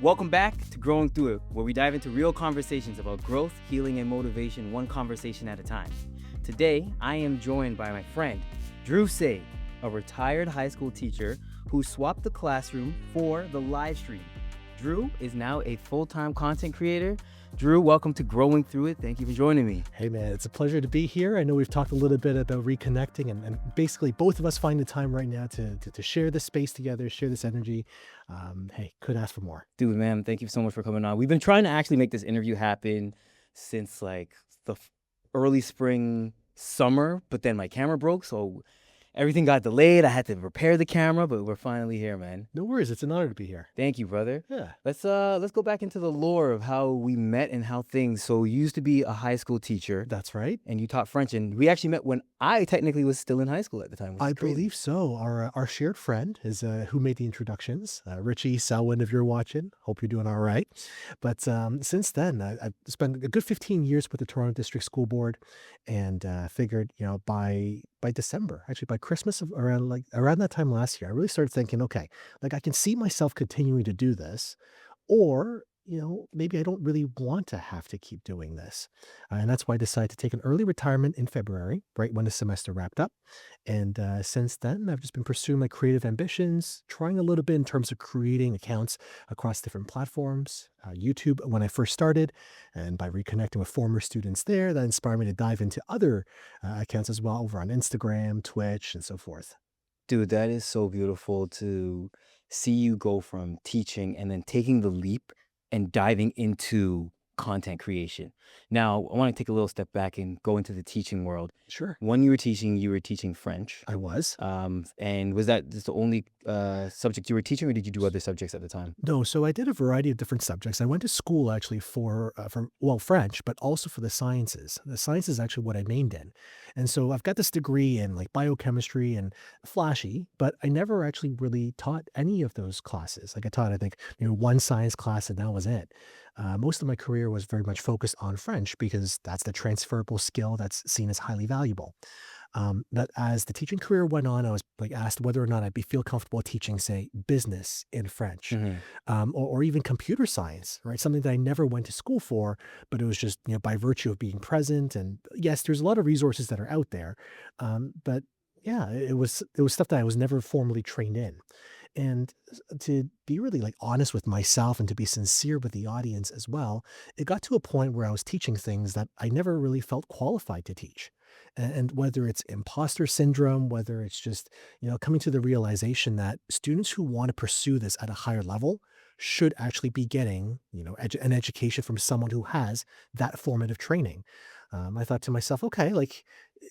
Welcome back to Growing Through It, where we dive into real conversations about growth, healing, and motivation, one conversation at a time. Today, I am joined by my friend, Drew Tse, a retired high school teacher who swapped the classroom for the live stream. Drew is now a full-time content creator. Drew, welcome to Growing Through It. Thank you for joining me. Hey man, it's a pleasure to be here. I know we've talked a little bit about reconnecting and basically both of us find the time right now to share this space together, share this energy. Hey, could ask for more. Dude, man, thank you so much for coming on. We've been trying to actually make this interview happen since like the early spring, summer, but then my camera broke, so everything got delayed. I had to repair the camera, but we're finally here, man. No worries, it's an honor to be here. Thank you, brother. Yeah. Let's go back into the lore of how we met and how things. So you used to be a high school teacher. That's right. And you taught French, and we actually met when I technically was still in high school at the time. I believe so. Our shared friend is who made the introductions. Richie Selwyn, if you're watching, hope you're doing all right. But since then, I've spent a good 15 years with the Toronto District School Board, and figured, by December, actually by Christmas of around that time last year, I really started thinking, okay, like I can see myself continuing to do this, or maybe I don't really want to have to keep doing this. And that's why I decided to take an early retirement in February, right when the semester wrapped up. And since then, I've just been pursuing my creative ambitions, trying a little bit in terms of creating accounts across different platforms. YouTube, when I first started, and by reconnecting with former students there, that inspired me to dive into other accounts as well over on Instagram, Twitch, and so forth. Dude, that is so beautiful to see you go from teaching and then taking the leap and diving into content creation. Now, I want to take a little step back and go into the teaching world. Sure. When you were teaching French. I was. And was that just the only subject you were teaching, or did you do other subjects at the time? No, so I did a variety of different subjects. I went to school actually for French, but also for the sciences. The science is actually what I mained in. And so I've got this degree in like biochemistry and flashy, but I never actually really taught any of those classes. Like I taught, I think, one science class and that was it. Most of my career was very much focused on French because that's the transferable skill that's seen as highly valuable. But as the teaching career went on, I was like asked whether or not feel comfortable teaching, say, business in French, Mhm. or even computer science, right? Something that I never went to school for, but it was just by virtue of being present. And yes, there's a lot of resources that are out there, but yeah, it was stuff that I was never formally trained in. And to be really like honest with myself and to be sincere with the audience as well, it got to a point where I was teaching things that I never really felt qualified to teach. And whether it's imposter syndrome, whether it's just, coming to the realization that students who want to pursue this at a higher level should actually be getting, an education from someone who has that formative training. I thought to myself, okay, like,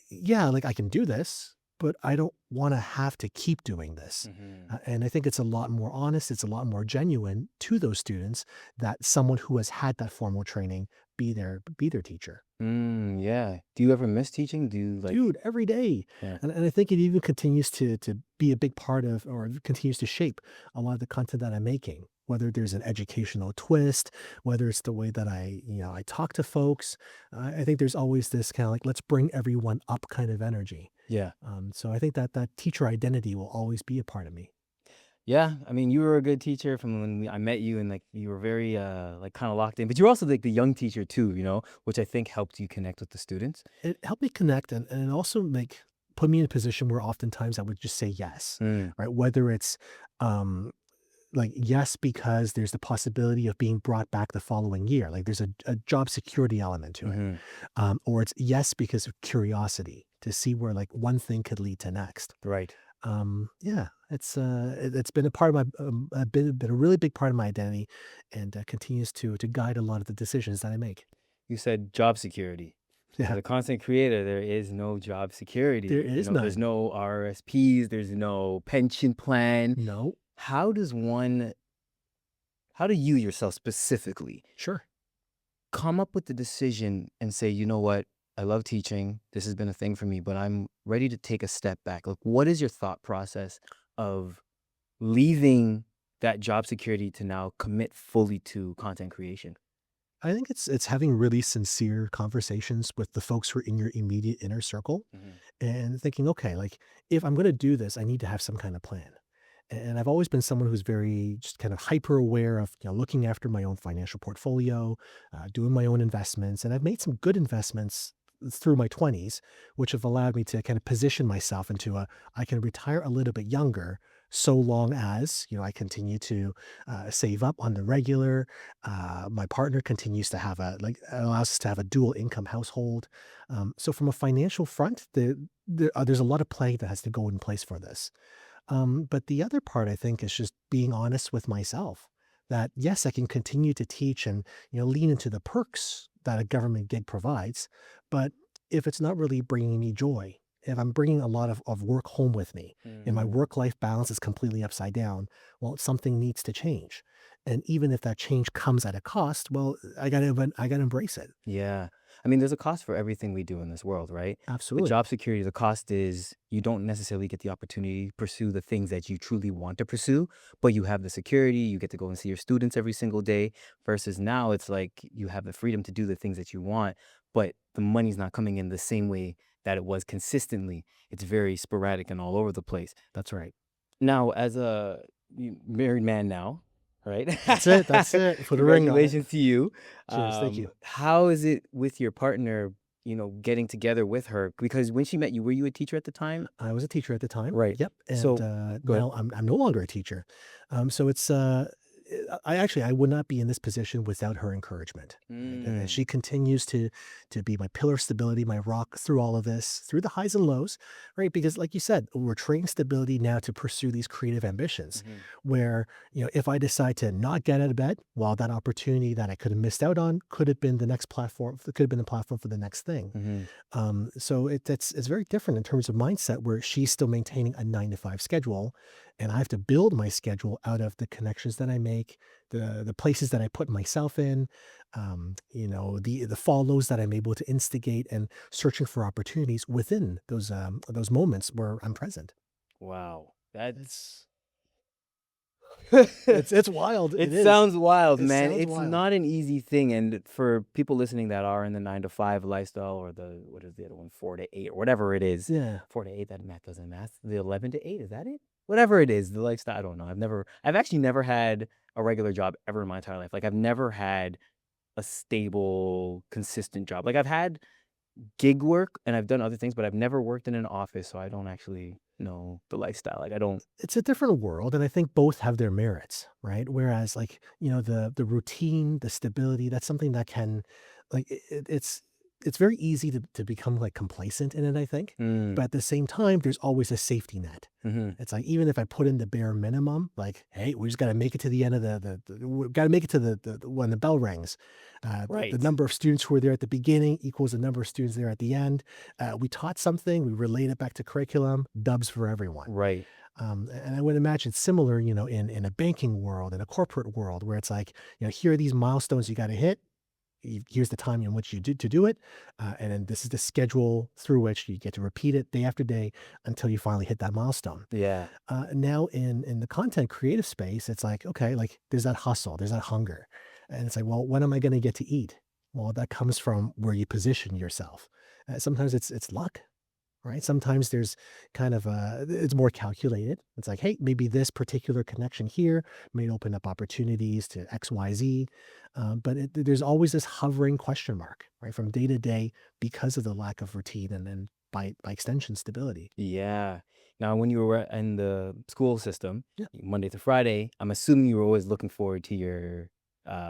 yeah, like I can do this, but I don't want to have to keep doing this. Mhm. And I think it's a lot more honest, it's a lot more genuine to those students that someone who has had that formal training be their teacher. Yeah. Do you ever miss teaching? Do you like? Dude, every day. Yeah. And I think it even continues to be a big part of, or continues to shape a lot of the content that I'm making. Whether there's an educational twist, whether it's the way that I talk to folks, I think there's always this kind of like let's bring everyone up kind of energy. Yeah. So I think that teacher identity will always be a part of me. Yeah, I mean, you were a good teacher from when I met you, and like you were very like kind of locked in. But you're also like the young teacher too, which I think helped you connect with the students. It helped me connect and also put me in a position where oftentimes I would just say yes, Mm. right? Whether it's um, like yes because there's the possibility of being brought back the following year, like there's a job security element to it, Hmm. or it's yes because of curiosity to see where like one thing could lead to next. Right. Yeah, it's been a part of been a really big part of my identity, and continues to guide a lot of the decisions that I make. You said job security. As Yeah, a content creator, there is no job security. there is There's none. no RSPs, there's no pension plan. No, How does one, how do you yourself specifically sure. come up with the decision and say, you know what, I love teaching. This has been a thing for me, but I'm ready to take a step back. Like, what is your thought process of leaving that job security to now commit fully to content creation? I think it's having really sincere conversations with the folks who are in your immediate inner circle Mhm. and thinking, okay, like if I'm going to do this, I need to have some kind of plan. And I've always been someone who's very just kind of hyper aware of, looking after my own financial portfolio, doing my own investments. And I've made some good investments through my 20s, which have allowed me to kind of position myself into I can retire a little bit younger so long as, I continue to save up on the regular. My partner continues to have allows us to have a dual income household. So from a financial front, there's a lot of play that has to go in place for this. But the other part, I think, is just being honest with myself that yes, I can continue to teach and lean into the perks that a government gig provides, but if it's not really bringing me joy, if I'm bringing a lot of work home with me and my Mm. work life balance is completely upside down, well, something needs to change. And even if that change comes at a cost, well, I gotta embrace it. Yeah. I mean, there's a cost for everything we do in this world, right? With Absolutely. job security, the cost is you don't necessarily get the opportunity to pursue the things that you truly want to pursue, but you have the security, you get to go and see your students every single day, versus now it's like you have the freedom to do the things that you want, but the money's not coming in the same way that it was consistently. It's very sporadic and all over the place. That's right. Now, as a married man now, right? That's it. That's it. Put a ring on it. Congratulations to you. Cheers. Thank you. How is it with your partner, getting together with her? Because when she met you, were you a teacher at the time? I was a teacher at the time. Right. Yep, and, So go ahead. now I'm no longer a teacher. So I would not be in this position without her encouragement, right? Mm, She continues to be my pillar of stability, my rock through all of this, through the highs and lows, right? Because like you said, we're trading stability now to pursue these creative ambitions mhm, where, if I decide to not get out of bed, well, that opportunity that I could have missed out on could have been the next platform, could have been the platform for the next thing. mhm. So it's very different in terms of mindset where she's still maintaining a 9 to 5 schedule, and I have to build my schedule out of the connections that I make, the places that I put myself in, the follows that I'm able to instigate, and searching for opportunities within those moments where I'm present. Wow. That's It's it's wild. It it is. sounds wild, It man. sounds It's wild. not an easy thing. And for people listening that are in the 9 to 5 lifestyle or the, what is the other one, 4 to 8 or whatever it is, Yeah. 4 to 8, that math doesn't math. The 11 to 8, is that it? Whatever it is, the lifestyle, I don't know. I've actually never had a regular job ever in my entire life. Like, I've never had a stable, consistent job. Like, I've had gig work and I've done other things, but I've never worked in an office. So I don't actually know the lifestyle. Like, I don't. It's a different world, and I think both have their merits, right? Whereas, like, the routine, the stability, that's something that can, like, it's very easy to become like complacent in it, I think. Mm, But at the same time, there's always a safety net. hmm. It's like even if I put in the bare minimum, like, hey, we just got to make it to the end of we got to make it to when the bell rings. The Right. number of students who were there at the beginning equals the number of students there at the end. We taught something, we relate it back to curriculum, dubs for everyone. Right. And I would imagine similar, in a banking world, in a corporate world, where it's like, here are these milestones you got to hit. Here's the time in which you do to do it, and then this is the schedule through which you get to repeat it day after day until you finally hit that milestone. Yeah. Now, in the content creative space, it's like okay, like there's that hustle, there's that hunger, and it's like, well, when am I going to get to eat? Well, that comes from where you position yourself. Sometimes it's luck, right? Sometimes there's kind of it's more calculated. It's like, hey, maybe this particular connection here may open up opportunities to X, Y, Z. But there's always this hovering question mark, right, from day to day because of the lack of routine and then by extension stability. Yeah. Now, when you were in the school system, Yeah. Monday to Friday, I'm assuming you were always looking forward to your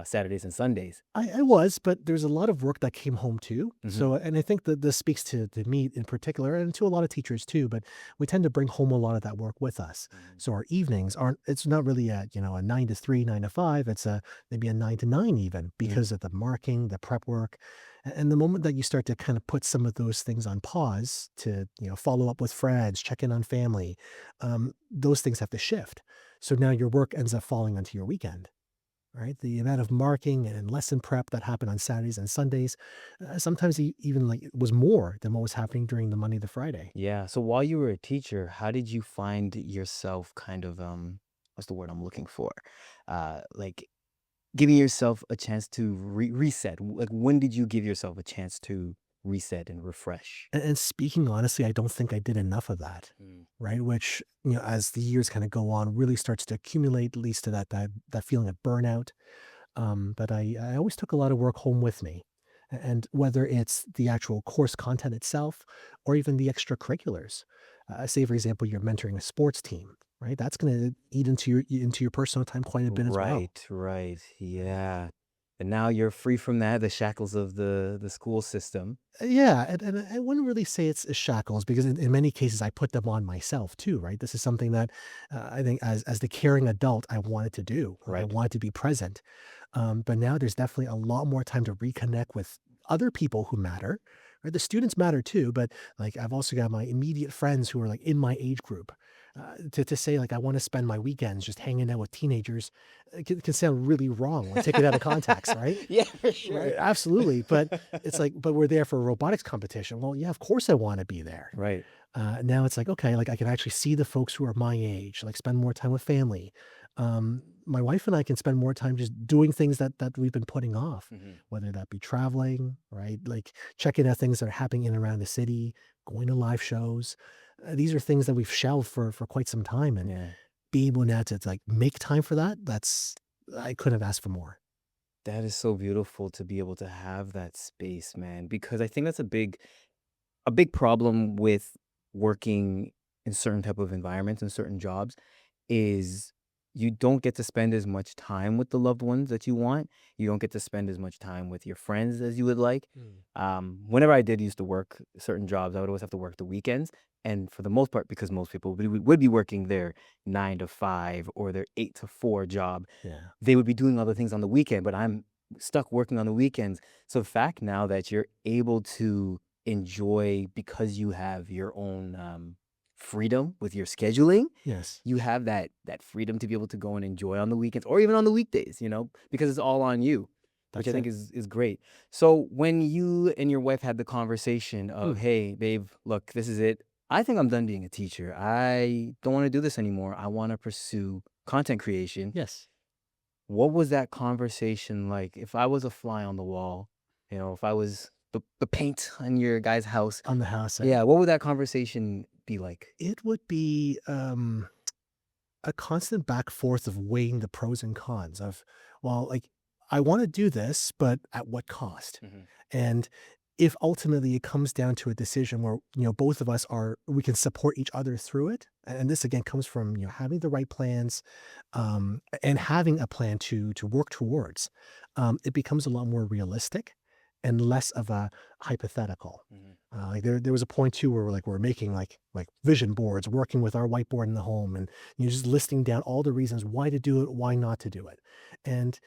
Saturdays and Sundays. I was, but there's a lot of work that came home too. Hmm. So, and I think that this speaks to me in particular and to a lot of teachers too, but we tend to bring home a lot of that work with us. So our evenings aren't, it's not really a 9 to 3, 9 to 5. It's maybe a 9 to 9 even Mm. because of the marking, the prep work. And the moment that you start to kind of put some of those things on pause to, follow up with friends, check in on family, those things have to shift. So now your work ends up falling onto your weekend, right? The amount of marking and lesson prep that happened on Saturdays and Sundays, sometimes even like was more than what was happening during the Monday to Friday. Yeah. So while you were a teacher, how did you find yourself kind of what's the word I'm looking for? Like giving yourself a chance to reset. Like, when did you give yourself a chance to reset and refresh. And speaking honestly, I don't think I did enough of that, Mm. right? Which, as the years kind of go on, really starts to accumulate, leads to that feeling of burnout. But I always took a lot of work home with me. And whether it's the actual course content itself or even the extracurriculars, say for example, you're mentoring a sports team, right? That's going to eat into your personal time quite a bit as well. Right, right. Yeah. And now you're free from that, the shackles of the school system. Yeah, and I wouldn't really say it's shackles because in many cases I put them on myself too, right? This is something that I think as the caring adult I wanted to do. Like I Right. wanted to be present, but now there's definitely a lot more time to reconnect with other people who matter. Right? The students matter too, but like I've also got my immediate friends who are like in my age group. To say like I want to spend my weekends just hanging out with teenagers can sound really wrong when taken out of context, right? Yeah, for sure. Right, absolutely, but it's like, "But we're there for a robotics competition." Well, yeah, of course I wanna be there. Right. Now it's like, okay, like, I can actually see the folks who are my age, like, spend more time with family. My wife and I can spend more time just doing things that we've been putting off, Hmm. whether that be traveling, right? Like, checking out things that are happening in and around the city, going to live shows. These are things that we've shelved for quite some time, and Yeah. being able now to, like, make time for that, I couldn't have asked for more. That is so beautiful to be able to have that space, man, because I think that's a big problem with working in certain type of environments and certain jobs is you don't get to spend as much time with the loved ones that you want. You don't get to spend as much time with your friends as you would like. Mm. Whenever I did used to work certain jobs, I would always have to work the weekends. And for the most part, because most people would be working their 9 to 5 or their 8 to 4 job, Yeah. they would be doing other things on the weekend, but I'm stuck working on the weekends. So the fact now that you're able to enjoy because you have your own freedom with your scheduling, Yes. you have that freedom to be able to go and enjoy on the weekends or even on the weekdays, because it's all on you, which I That's think it. is great. So when you and your wife had the conversation of, Mm. "Hey, babe, look, this is it. I think I'm done being a teacher. I don't want to do this anymore. I want to pursue content creation." Yes. What was that conversation like? If I was a fly on the wall, if I was the paint on your guy's house, On the house, yeah, what would that conversation be like? it would be, a constant back forth of weighing the pros and cons of, well, like, I wanna do this, but at what cost? Mhm. And if ultimately it comes down to a decision where, both of us we can support each other through it, and this again comes from, having the right plans, and having a plan to work towards, it becomes a lot more realistic and less of a hypothetical. Mhm. Like there was a point too where we're making like vision boards, working with our whiteboard in the home, and just listing down all the reasons why to do it, why not to do it. And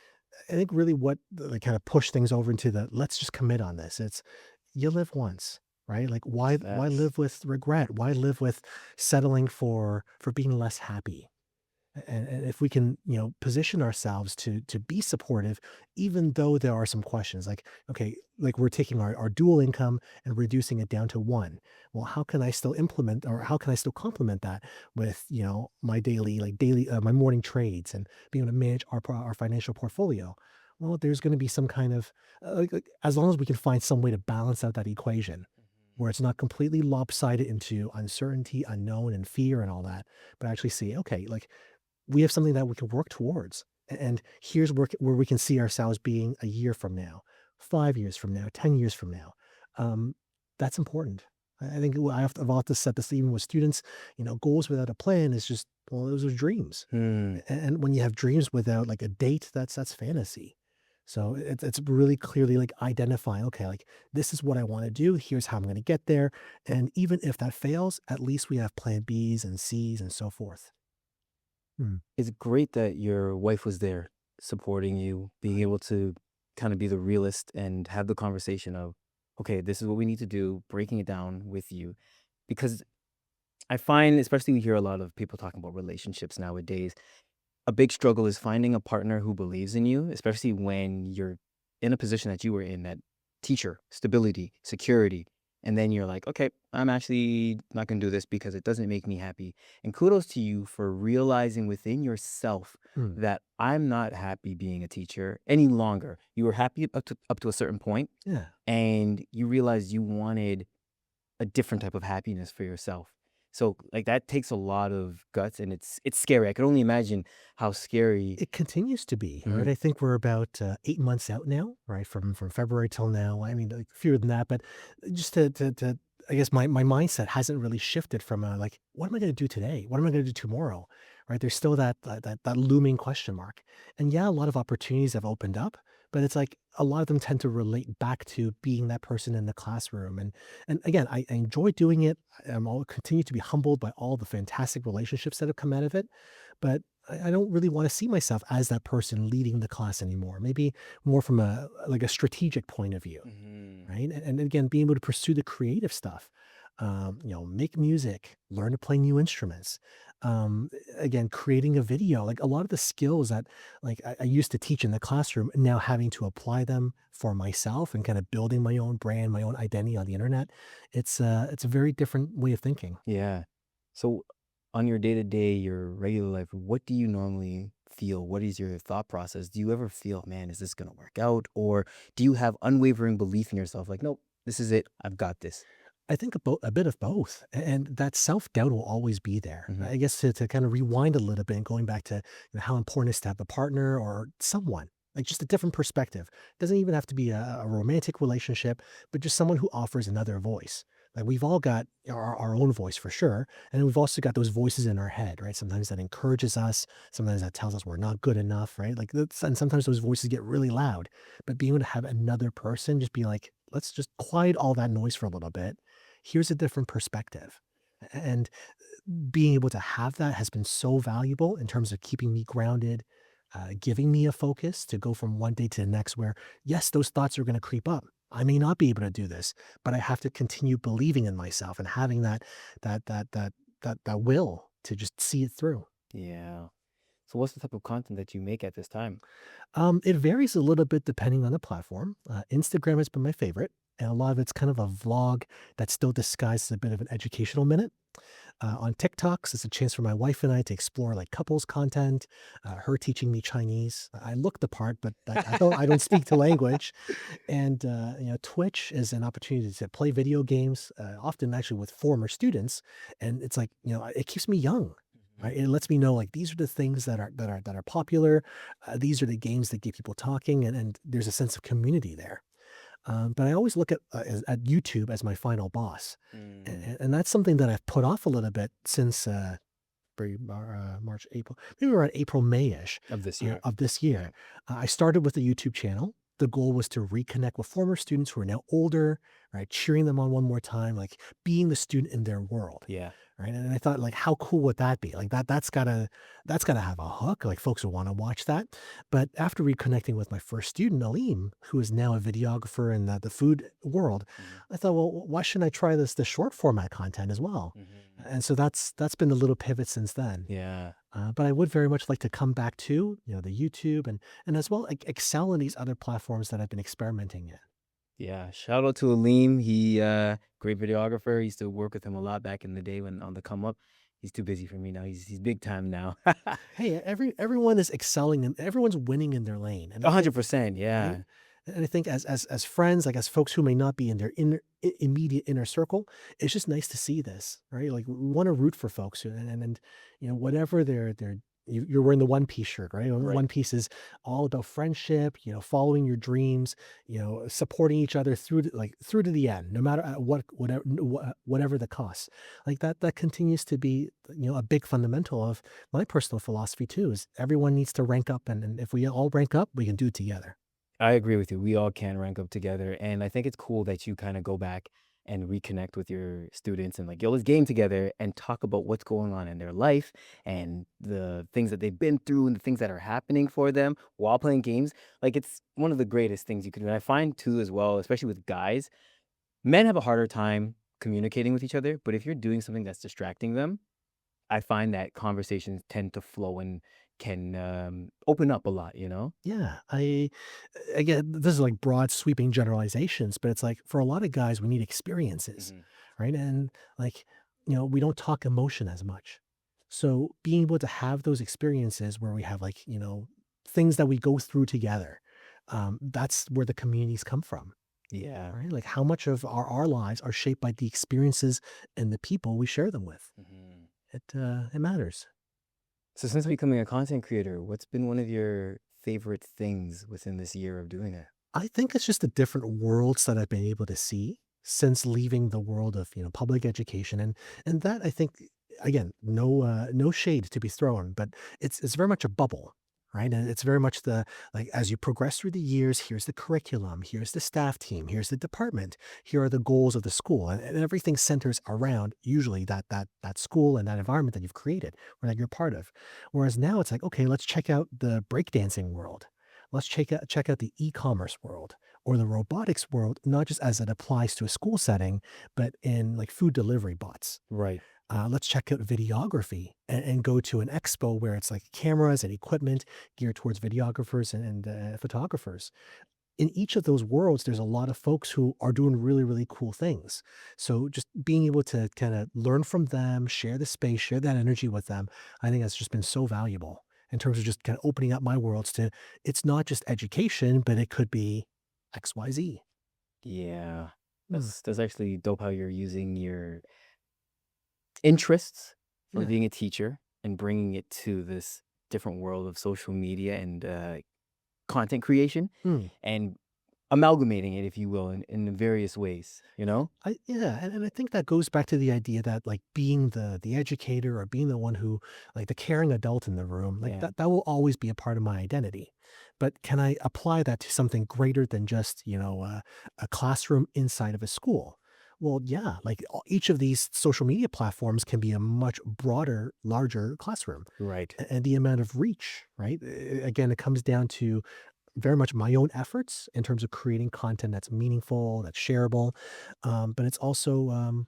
I think really what like kind of push things over into the let's just commit on this. It's you live once, right? Like why Facts. live with regret? Why live with settling for being less happy? And if we can, position ourselves to be supportive, even though there are some questions like, okay, like we're taking our dual income and reducing it down to one. Well, how can I still implement or how can I still complement that with, my my morning trades and being able to manage our financial portfolio? Well, there's going to be some kind of, as long as we can find some way to balance out that equation Mhm. where it's not completely lopsided into uncertainty, unknown, and fear and all that, but actually see, okay, like we have something that we can work towards. And here's where we can see ourselves being a year from now, 5 years from now, 10 years from now. Um, that's important. I think I've often said this even with students, goals without a plan is just, well, those are dreams. Hmm. And when you have dreams without like a date, that's fantasy. So it's really clearly like identifying, okay, like this is what I want to do. Here's how I'm going to get there. And even if that fails, at least we have plan Bs and Cs and so forth. Hmm. It's great that your wife was there supporting you, being able to kind of be the realist and have the conversation of, okay, this is what we need to do, breaking it down with you. Because I find, especially we hear a lot of people talking about relationships nowadays, a big struggle is finding a partner who believes in you, especially when you're in a position that you were in, that teacher, stability, security. And then you're like, okay, I'm actually not going to do this because it doesn't make me happy. And kudos to you for realizing within yourself Mm, that I'm not happy being a teacher any longer. You were happy up to a certain point, yeah. and you realized you wanted a different type of happiness for yourself. So like that takes a lot of guts, and it's scary. I can only imagine how scary. It continues to be, right? Mhm. I think we're about 8 months out now, right? From February till now. I mean, like, fewer than that, but just to I guess my mindset hasn't really shifted from like, what am I going to do today? What am I going to do tomorrow? Right? There's still that looming question mark. And yeah, a lot of opportunities have opened up, but it's like a lot of them tend to relate back to being that person in the classroom. And again, I enjoy doing it. I'll continue to be humbled by all the fantastic relationships that have come out of it, but I don't really want to see myself as that person leading the class anymore. Maybe more from a like a strategic point of view, Mhm. right? And again, being able to pursue the creative stuff, make music, learn to play new instruments. Again, creating a video, like a lot of the skills that like I used to teach in the classroom, now having to apply them for myself and kind of building my own brand, my own identity on the internet. It's a very different way of thinking. Yeah. So on your day-to-day, your regular life, what do you normally feel? What is your thought process? Do you ever feel, man, is this gonna work out? Or do you have unwavering belief in yourself? Like, nope, this is it. I've got this. I think a bit of both, and that self-doubt will always be there. Hmm. I guess to kind of rewind a little bit and going back to, how important it is to have a partner or someone, like just a different perspective. Doesn't even have to be a romantic relationship, but just someone who offers another voice. Like we've all got our own voice for sure, and we've also got those voices in our head, right? Sometimes that encourages us, sometimes that tells us we're not good enough, right? Like and sometimes those voices get really loud, but being able to have another person just be like, let's just quiet all that noise for a little bit. Here's a different perspective. And being able to have that has been so valuable in terms of keeping me grounded, giving me a focus to go from one day to the next where, yes, those thoughts are going to creep up. I may not be able to do this, but I have to continue believing in myself and having that that that that will to just see it through. Yeah. So what's the type of content that you make at this time? It varies a little bit depending on the platform. Instagram has been my favorite, and a lot of it's kind of a vlog that still disguises a bit of an educational minute. On TikToks, it's a chance for my wife and I to explore like couples content, her teaching me Chinese. I look the part, but I don't speak the language. And Twitch is an opportunity to play video games, often actually with former students, and it's like it keeps me young. Mhm. Right? It lets me know like these are the things that are popular. These are the games that get people talking, and there's a sense of community there. But I always look at YouTube as my final boss, Mm. and that's something that I've put off a little bit since March, April, maybe around April, May-ish Of this year. of this Yeah. year. I started with a YouTube channel. The goal was to reconnect with former students who are now older, right? Cheering them on one more time, like being the student in their world. Yeah. Right. And I thought, like, how cool would that be? Like that's gotta have a hook. Like folks will want to watch that. But after reconnecting with my first student, Aleem, who is now a videographer in the food world, Mhm. I thought, well, why shouldn't I try the short format content as well? Mhm. And so that's been a little pivot since then. Yeah. But I would very much like to come back to the YouTube and as well like excel in these other platforms that I've been experimenting in. Yeah. Shout out to Aleem. He great videographer. I used to work with him a lot back in the day when on the come up. He's too busy for me now. He's big time now. Hey, everyone is excelling and everyone's winning in their lane, and I think 100%. right? Yeah. And I think as friends, like as folks who may not be in their immediate inner circle, it's just nice to see this, right? Like we want to root for folks, and whatever you're wearing the One Piece shirt, right? Right. One Piece is all about friendship, following your dreams, supporting each other through to the end, no matter whatever the cost. Like that continues to be a big fundamental of my personal philosophy too. Is everyone needs to rank up, and if we all rank up, we can do it together. I agree with you. We all can rank up together. And I think it's cool that you kind of go back and reconnect with your students and like, yo, let's game together and talk about what's going on in their life and the things that they've been through and the things that are happening for them while playing games. Like, it's one of the greatest things you can do. And I find too, as well, especially with guys, men have a harder time communicating with each other. But if you're doing something that's distracting them, I find that conversations tend to flow and can open up a lot, you know? Yeah, again, this is like broad sweeping generalizations, but it's like for a lot of guys, we need experiences, Hmm. right? And like, we don't talk emotion as much. So being able to have those experiences where we have like, things that we go through together, that's where the communities come from, Yeah. right? Like how much of our lives are shaped by the experiences and the people we share them with. Hmm. It matters. So since becoming a content creator, what's been one of your favorite things within this year of doing it? I think it's just the different worlds that I've been able to see since leaving the world of, public education. And that I think, again, no shade to be thrown, but it's very much a bubble, right? And it's very much the like as you progress through the years, here's the curriculum, here's the staff team, here's the department, here are the goals of the school. And everything centers around usually that school and that environment that you've created or that you're part of. Whereas now it's like, okay, let's check out the breakdancing world. Let's check out the e-commerce world or the robotics world, not just as it applies to a school setting, but in like food delivery bots. Right. Let's check out videography and go to an expo where it's like cameras and equipment geared towards videographers and photographers. In each of those worlds, there's a lot of folks who are doing really, really cool things. So just being able to kind of learn from them, share the space, share that energy with them, I think that's just been so valuable in terms of just kind of opening up my worlds to it's not just education, but it could be XYZ. Yeah. Hmm. That's actually dope how you're using your interests from Yeah. being a teacher and bringing it to this different world of social media and content creation Hmm. and amalgamating it, if you will, in various ways, you know? Yeah, and I think that goes back to the idea that like being the educator or being the one who like the caring adult in the room, like Yeah. that will always be a part of my identity. But can I apply that to something greater than just, a classroom inside of a school? Well, yeah, like each of these social media platforms can be a much broader, larger classroom Right. and the amount of reach, right? Again, it comes down to very much my own efforts in terms of creating content that's meaningful, that's shareable. But it's also,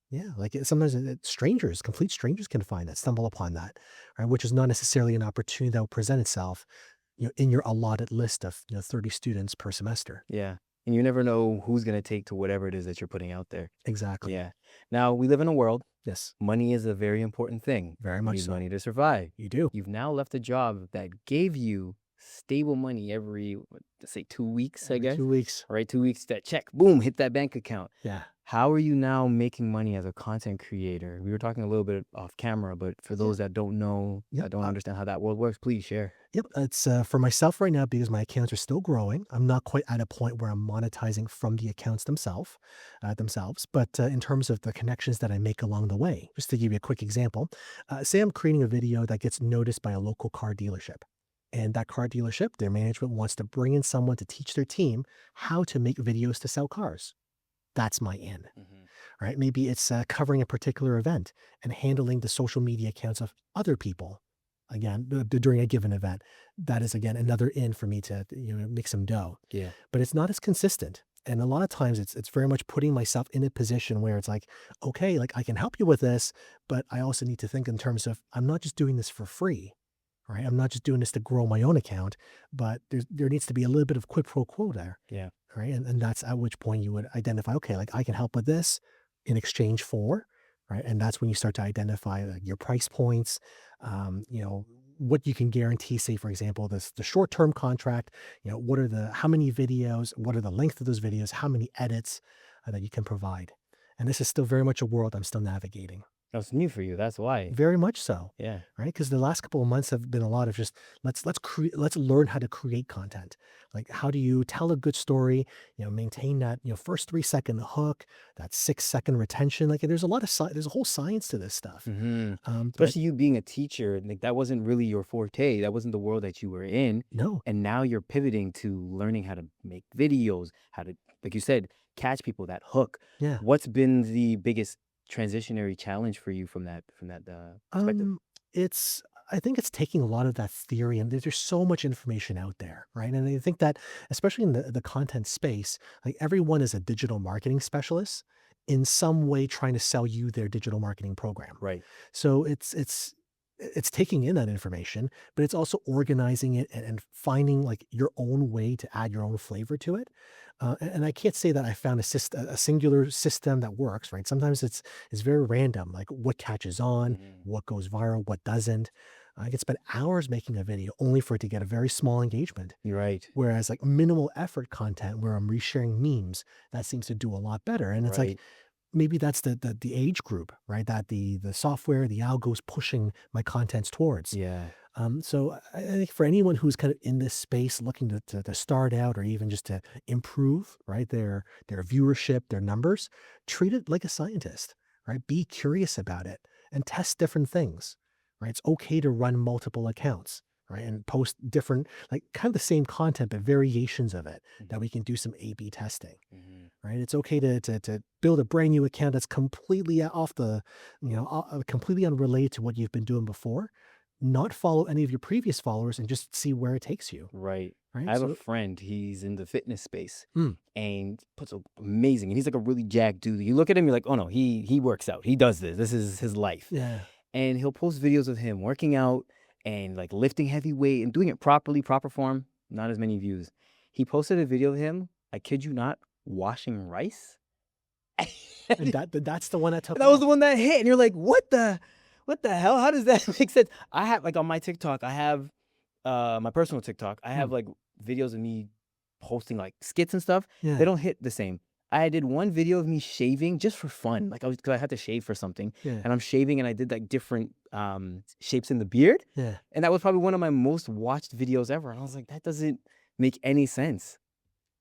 yeah, like sometimes strangers, complete strangers can find that, stumble upon that, right? Which is not necessarily an opportunity that will present itself, in your allotted list of, 30 students per semester. Yeah. And you never know who's going to take to whatever it is that you're putting out there. Exactly. Yeah. Now, we live in a world. Yes, Money is a very important thing. very You much need so. money to survive. You do. You've now left a job that gave you stable money every, let's say, 2 weeks, I Every guess. 2 weeks. All right, 2 weeks, that check, boom, hit that bank account. Yeah. How are you now making money as a content creator? We were talking a little bit off camera, but for Yeah. those that don't know, Yep. that don't understand how that world works, please share. Yep, it's for myself right now because my accounts are still growing. I'm not quite at a point where I'm monetizing from the accounts themselves. But in terms of the connections that I make along the way, just to give you a quick example, say I'm creating a video that gets noticed by a local car dealership, and that car dealership, their management wants to bring in someone to teach their team how to make videos to sell cars. That's my in, Hmm. right? Maybe it's covering a particular event and handling the social media accounts of other people. Again, during a given event, that is again another in for me to make some dough. Yeah. But it's not as consistent, and a lot of times it's very much putting myself in a position where it's like, okay, like I can help you with this, but I also need to think in terms of I'm not just doing this for free, right? I'm not just doing this to grow my own account, but there needs to be a little bit of quid pro quo there, Yeah. right? And that's at which point you would identify, okay, like I can help with this in exchange for, right? And that's when you start to identify like your price points, what you can guarantee, say, for example, the short-term contract, what are how many videos, what are the length of those videos, how many edits that you can provide. And this is still very much a world I'm still navigating. That's new for you. That's why. Very much so, Yeah. right? Because the last couple of months have been a lot of just let's learn how to create content. Like how do you tell a good story? Maintain that first 3 second hook, that 6 second retention. Like there's a lot of there's a whole science to this stuff. Hmm. But Especially you being a teacher, like that wasn't really your forte. That wasn't the world that you were in. no, And now you're pivoting to learning how to make videos, how to, like you said, catch people, that hook. yeah. What's been the biggest transitionary challenge for you from that perspective? It's I think it's taking a lot of that theory, and there's so much information out there, right? And I think that especially in the content space, like everyone is a digital marketing specialist in some way trying to sell you their digital marketing program. Right. So it's it's taking in that information, but it's also organizing it and finding like your own way to add your own flavor to it. And I can't say that I found a singular system that works, right? Sometimes it's very random, like what catches on, Mhm. what goes viral, what doesn't. I can spend hours making a video only for it to get a very small engagement. You're right. Whereas like minimal effort content where I'm resharing memes, that seems to do a lot better. And it's like Right. maybe that's the age group, right? That the software, the algo's pushing my contents towards. Yeah. So I think for anyone who's kind of in this space looking to start out or even just to improve, right, their viewership, their numbers, treat it like a scientist, right? Be curious about it and test different things, right? It's okay to run multiple accounts, right? And post different, like kind of the same content, but variations of it that Mhm. we can do some A/B testing, Mhm. right? It's okay to build a brand new account that's completely off the, completely unrelated to what you've been doing before. Not follow any of your previous followers and just see where it takes you, Right. I right? have a So, friend, he's in the fitness space mm, and puts a amazing and he's like a really jacked dude. You look at him, you're like, oh no, he works out. He does this. This is his life. yeah, And he'll post videos of him working out and like lifting heavy weight and doing it properly, proper form, not as many views. He posted a video of him, I kid you not, washing rice. and And that's the one that took that was the off. one that hit. And you're like, what the hell? How does that make sense? I have like on my TikTok, I have my personal TikTok, I have Mm, like videos of me posting like skits and stuff. They yeah, don't hit the same. I did one video of me shaving just for fun. Like because I had to shave for something. yeah, And I'm shaving and I did like different shapes in the beard. yeah. And that was probably one of my most watched videos ever. And I was like, that doesn't make any sense.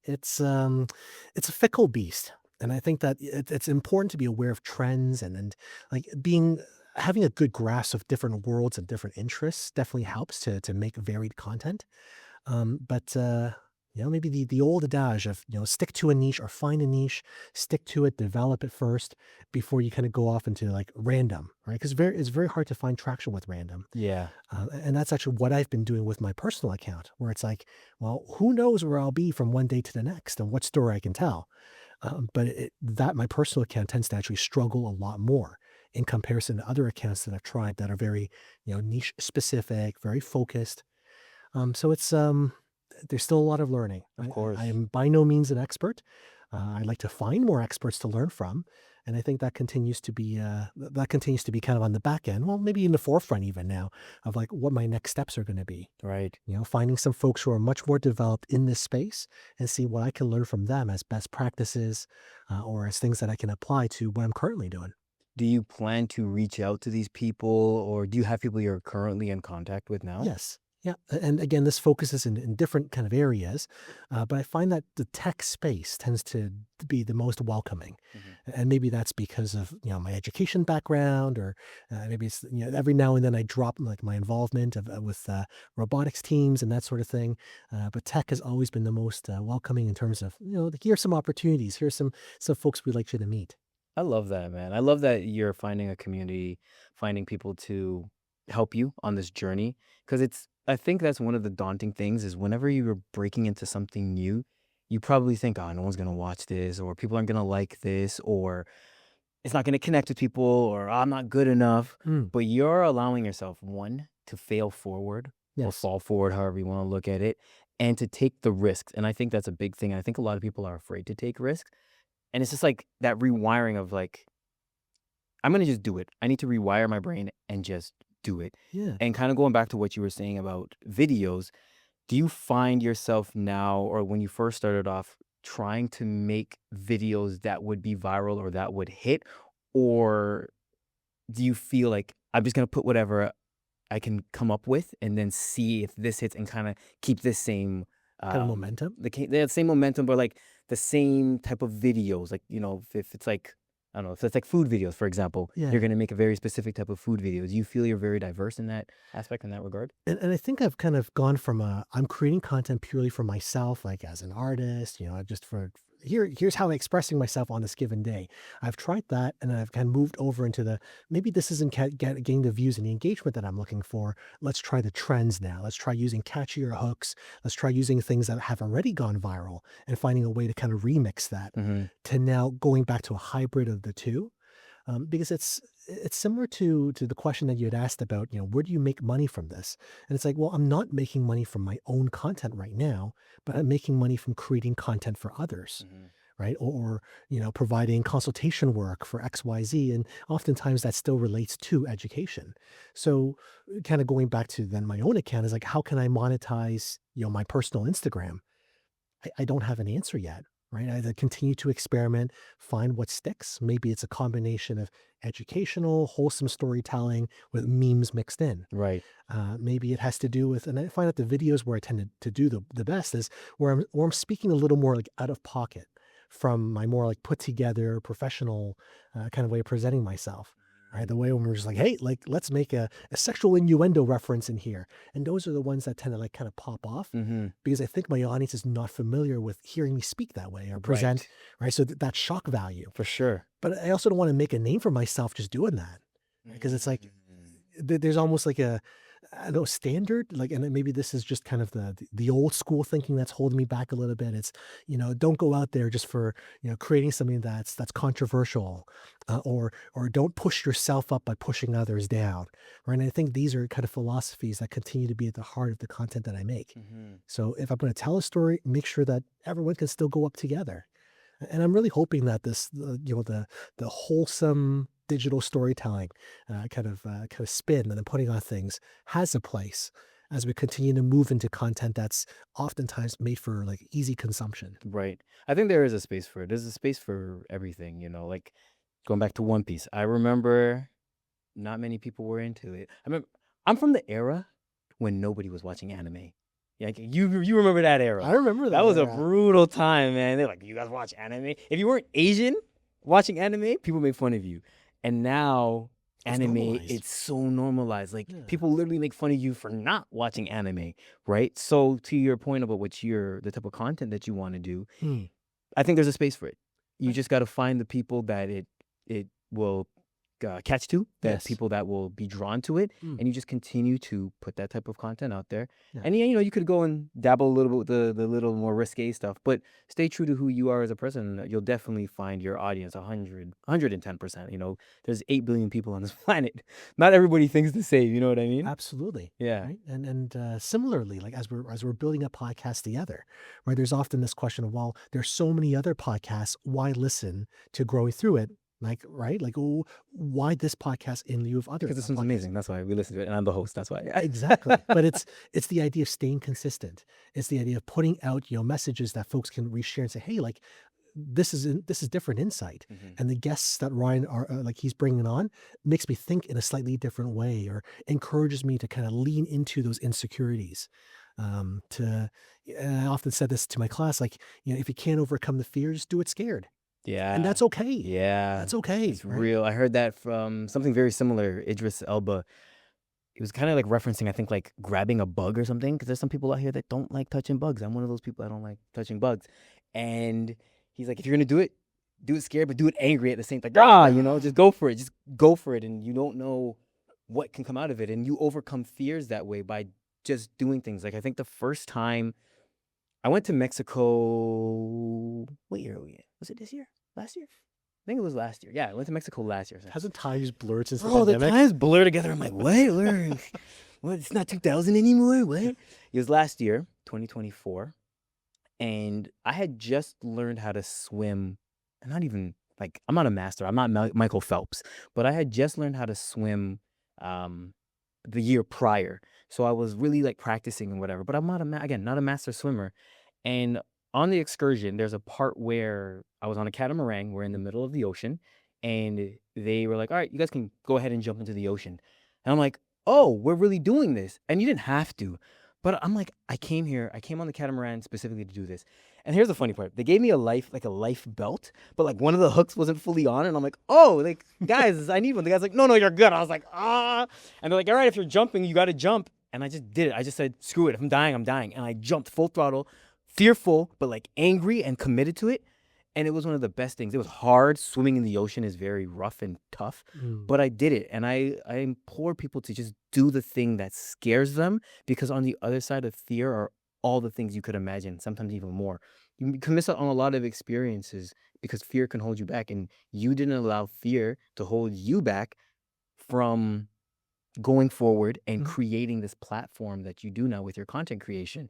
It's it's a fickle beast, and I think that it's important to be aware of trends and like being having a good grasp of different worlds and different interests definitely helps to make varied content. But maybe the old adage of stick to a niche or find a niche, stick to it, develop it first before you kind of go off into like random, right? Because it's very hard to find traction with random, Yeah. and that's actually what I've been doing with my personal account, where it's like, well, who knows where I'll be from one day to the next and what story I can tell. But that my personal account tends to actually struggle a lot more in comparison to other accounts that I've tried that are very niche specific, very focused. So there's still a lot of learning. Of I course. am by no means an expert. I'd like to find more experts to learn from, and I think that continues to be that continues to be kind of on the back end. Well, maybe in the forefront even now of like what my next steps are going to be. Right. Finding some folks who are much more developed in this space and see what I can learn from them as best practices or as things that I can apply to what I'm currently doing. Do you plan to reach out to these people or do you have people you're currently in contact with now? Yes. Yeah. And again, this focuses in different kind of areas, but I find that the tech space tends to be the most welcoming. Mhm. And maybe that's because of, my education background, or maybe it's, every now and then I drop like my involvement with robotics teams and that sort of thing. But tech has always been the most welcoming in terms of, here's some opportunities. Here's some folks we'd like you to meet. I love that, man. I love that you're finding a community, finding people to help you on this journey. Because I think that's one of the daunting things is whenever you're breaking into something new, you probably think, oh, no one's going to watch this, or people aren't going to like this, or it's not going to connect with people, or I'm not good enough. Mm, But you're allowing yourself, one, to fail forward or yes. fall forward, however you want to look at it, and to take the risks. And I think that's a big thing. I think a lot of people are afraid to take risks. And it's just like that rewiring of like, I'm gonna just do it. I need to rewire my brain and just do it. Yeah. And kind of going back to what you were saying about videos, do you find yourself now or when you first started off trying to make videos that would be viral or that would hit? Or do you feel like I'm just gonna put whatever I can come up with and then see if this hits and kind of keep this same Kind of momentum. the same momentum, but like the same type of videos. Like, if it's like I don't know, if it's like food videos, for example, you're Yeah. gonna make a very specific type of food videos. You feel you're very diverse in that aspect in that regard? And I think I've kind of gone from I'm creating content purely for myself, like as an artist, just for here's how I'm expressing myself on this given day. I've tried that, and I've kind of moved over into the maybe this isn't getting the views and the engagement that I'm looking for. Let's try the trends now. Let's try using catchier hooks. Let's try using things that have already gone viral and finding a way to kind of remix that Mhm. to now going back to a hybrid of the two, because it's similar to the question that you had asked about, where do you make money from this? And it's like, well, I'm not making money from my own content right now, but I'm making money from creating content for others. Hmm. Right. Or, providing consultation work for XYZ. And oftentimes that still relates to education. So kind of going back to then my own account is like, how can I monetize, my personal Instagram? I don't have an answer yet, right? I either continue to experiment, find what sticks. Maybe it's a combination of educational, wholesome storytelling with memes mixed in. Right. Maybe it has to do with, and I find that the videos where I tend to do the best is where I'm speaking a little more like out of pocket from my more like put together professional kind of way of presenting myself. Right, the way when we're just like, hey, like let's make a sexual innuendo reference in here, and those are the ones that tend to like kind of pop off Hmm. because I think my audience is not familiar with hearing me speak that way or present, Right. right? So that shock value. For sure. But I also don't want to make a name for myself just doing that because it's like Mm. there's almost like a I don't know standard like, and then maybe this is just kind of the old school thinking that's holding me back a little bit. It's don't go out there just for creating something that's controversial, or don't push yourself up by pushing others down, right? And I think these are kind of philosophies that continue to be at the heart of the content that I make. Hmm. So if I'm going to tell a story, make sure that everyone can still go up together. And I'm really hoping that the wholesome digital storytelling kind of spin that I'm putting on things has a place as we continue to move into content that's oftentimes made for like easy consumption. Right. I think there is a space for it. There's a space for everything, like going back to One Piece. I remember not many people were into it. I'm from the era when nobody was watching anime. Yeah, like, you remember that era. I remember That that was a era. brutal time, man. They're like, you guys watch anime? If you weren't Asian watching anime, people made fun of you. And now It's anime, normalized. it's so normalized. Like Yeah. people literally make fun of you for not watching anime, right? So to your point about the type of content that you want to do, Hmm. I think there's a space for it. You Right. just got to find the people that it will catch to, that Yes. people that will be drawn to it, Hmm. and you just continue to put that type of content out there. Yeah. And yeah, you could go and dabble a little bit with the little more risque stuff, but stay true to who you are as a person. You'll definitely find your audience 110%. There's 8 billion people on this planet. Not everybody thinks the same. You know what I mean? Absolutely. Yeah. Right. And similarly, like as we're building a podcast together, right? There's often this question of, well, there's so many other podcasts. Why listen to growing through it? Like, right? Like, oh, why this podcast in lieu of other Because this one's podcasts? amazing. That's why we listen to it, and I'm the host. That's why. Exactly. But it's the idea of staying consistent. It's the idea of putting out, messages that folks can reshare and say, hey, like this is different insight. Mhm. And the guests that Ryan are like he's bringing on makes me think in a slightly different way or encourages me to kind of lean into those insecurities. To and I often said this to my class, like, if you can't overcome the fear, just do it scared. And Yeah. that's okay. Yeah. That's okay. It's Right. real. I heard that from something very similar. Idris Elba. It was kind of like referencing, I think, like grabbing a bug or something. Because there's some people out here that don't like touching bugs. I'm one of those people. I don't like touching bugs. And he's like, if you're gonna do it scared, but do it angry at the same time. Just go for it. Just go for it. And you don't know what can come out of it. And you overcome fears that way by just doing things. Like I think the first time I went to Mexico. What year are we in? Was it this year? Last year? I think it was last year. Yeah, I went to Mexico last year. Hasn't time just blurred since the Bro, the pandemic? times blur together. I'm like, what? What? It's not 2000 anymore. What? It was last year, 2024, and I had just learned how to swim. And not even like I'm not a master. I'm not Michael Phelps, but I had just learned how to swim um, the year prior. So I was really like practicing and whatever. But I'm not again not a master swimmer. And on the excursion, there's a part where I was on a catamaran. We're in the middle of the ocean, and they were like, "All right, you guys can go ahead and jump into the ocean." And I'm like, "Oh, we're really doing this." And you didn't have to, but I'm like, I came here. I came on the catamaran specifically to do this. And here's the funny part: they gave me a life belt, but like one of the hooks wasn't fully on, and I'm like, "Oh, like guys, I need one." The guy's like, "No, you're good." I was like, "Ah," and they're like, "All right, if you're jumping, you got to jump." And I just did it. I just said, "Screw it. If I'm dying, I'm dying." And I jumped full throttle, fearful, but like angry and committed to it. And it was one of the best things. It was hard. Swimming in the ocean is very rough and tough, Mm. but I did it. And I implore people to just do the thing that scares them because on the other side of fear are all the things you could imagine, sometimes even more. You can miss out on a lot of experiences because fear can hold you back. And you didn't allow fear to hold you back from going forward and Mhm. creating this platform that you do now with your content creation.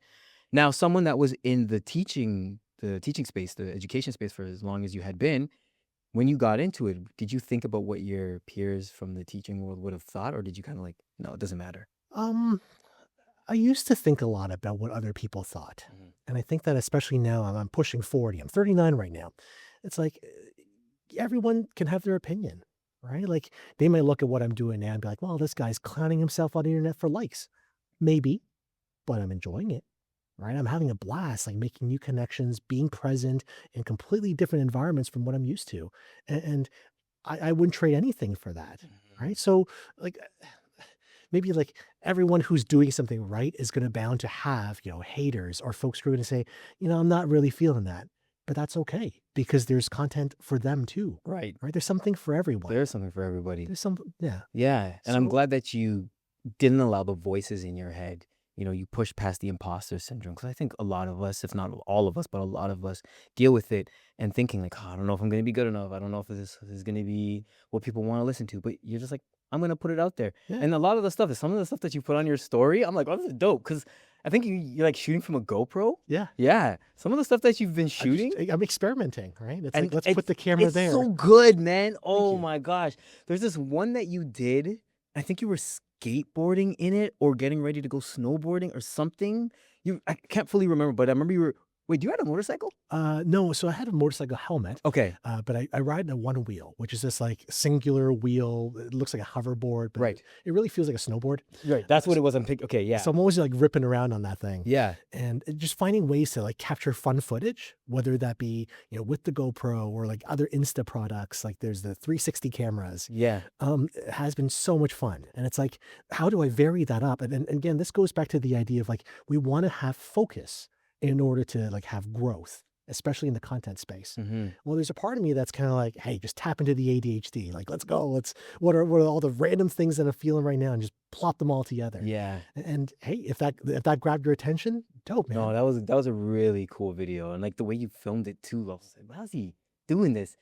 Now, someone that was in the teaching space, the education space for as long as you had been, when you got into it, did you think about what your peers from the teaching world would have thought, or did you kind of like, no, it doesn't matter? Um, I used to think a lot about what other people thought. Mhm. And I think that especially now, I'm pushing 40. I'm 39 right now. It's like everyone can have their opinion, right? Like they might look at what I'm doing now and be like, well, this guy's clowning himself on the internet for likes. Maybe, but I'm enjoying it, right? I'm having a blast, like making new connections, being present in completely different environments from what I'm used to. And I wouldn't trade anything for that, Mhm. right? So, like, maybe like everyone who's doing something right is going to bound to have, haters or folks who are going to say, I'm not really feeling that. But that's okay because there's content for them too, Right. right? There's something for everyone. There's something for everybody. There's some, yeah. Yeah. And I'm So, glad that you didn't allow the voices in your head. You push past the imposter syndrome. Because I think a lot of us, if not all of us, but a lot of us deal with it and thinking like, oh, I don't know if I'm going to be good enough. I don't know if this is going to be what people want to listen to. But you're just like, I'm going to put it out there. yeah, And a lot of the stuff, some of the stuff that you put on your story, I'm like, oh, this is dope. Because I think you're like shooting from a GoPro. yeah. Yeah. Some of the stuff that you've been shooting. I'm experimenting, right? It's like, And let's it's put the camera it's there. so good, man. Thank Oh you. my gosh. There's this one that you did. I think you were skateboarding in it or getting ready to go snowboarding or something. I can't fully remember, but I remember you were. Wait, do you have a motorcycle? No, so I had a motorcycle helmet, Okay. but I ride in a one wheel, which is this like singular wheel. It looks like a hoverboard, but Right. it really feels like a snowboard. Right. That's what it was. Okay. Yeah. So I'm always like ripping around on that thing. Yeah. And just finding ways to like capture fun footage, whether that be, with the GoPro or like other Insta products, like there's the 360 cameras. Yeah. It has been so much fun. And it's like, how do I vary that up? And again, this goes back to the idea of like, we want to have focus in order to like have growth, especially in the content space. Mm-hmm. Well, there's a part of me that's kind of like, hey, just tap into the ADHD. Like, let's go. What are all the random things that I'm feeling right now and just plop them all together. Yeah. And hey, if that grabbed your attention, dope, man. No, that was a really cool video, and like the way you filmed it too. I was like, how's he doing this?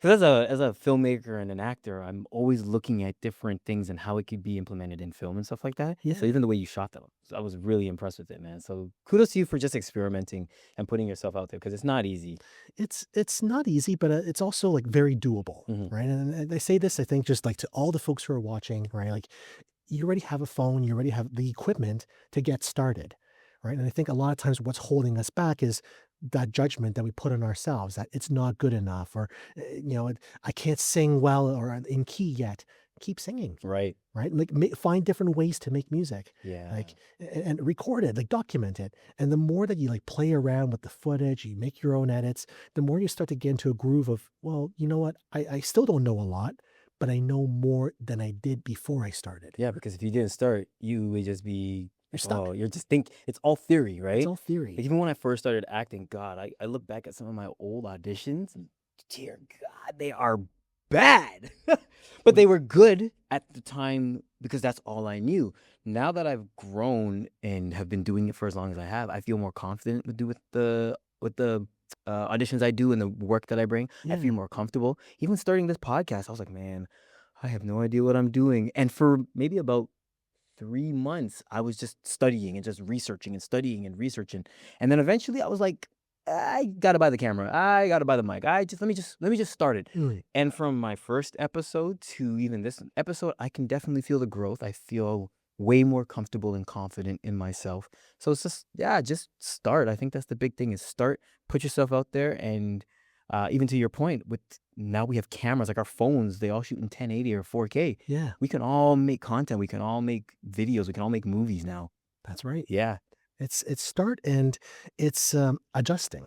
Because as a filmmaker and an actor, I'm always looking at different things and how it could be implemented in film and stuff like that. Yeah. So even the way you shot that, I was really impressed with it, man. So kudos to you for just experimenting and putting yourself out there because it's not easy. It's not easy, but it's also like very doable, Mhm. right? And I say this, I think, just like to all the folks who are watching, right? Like you already have a phone, you already have the equipment to get started, right? And I think a lot of times what's holding us back is that judgment that we put on ourselves that it's not good enough, or I can't sing well or in key yet. Keep singing, Right. right? Like find different ways to make music, Yeah. like and record it, like document it. And the more that you like play around with the footage, you make your own edits, the more you start to get into a groove of, well, you know what? I still don't know a lot, but I know more than I did before I started. Yeah, because if you didn't start, you would just be, You're stuck. oh, you're just it's all theory, It's right? all Like theory. even when I first started acting, God, I look back at some of my old auditions, and dear God, they are bad. But they were good at the time because that's all I knew. Now that I've grown and have been doing it for as long as I have, I feel more confident with the auditions I do and the work that I bring. I Yeah. feel more comfortable. Even starting this podcast, I was like, man, I have no idea what I'm doing. And for maybe about 3 months, I was just studying and just researching and studying and researching. And then eventually I was like, I gotta buy the camera. I gotta buy the mic. Let me just start it. Mm. And from my first episode to even this episode, I can definitely feel the growth. I feel way more comfortable and confident in myself. So it's just, yeah, just start. I think that's the big thing is start, put yourself out there. And even to your point, with now we have cameras, like our phones, they all shoot in 1080 or 4K. Yeah, We can all make content. We can all make videos. We can all make movies now. that's right. Yeah. It's start and it's adjusting,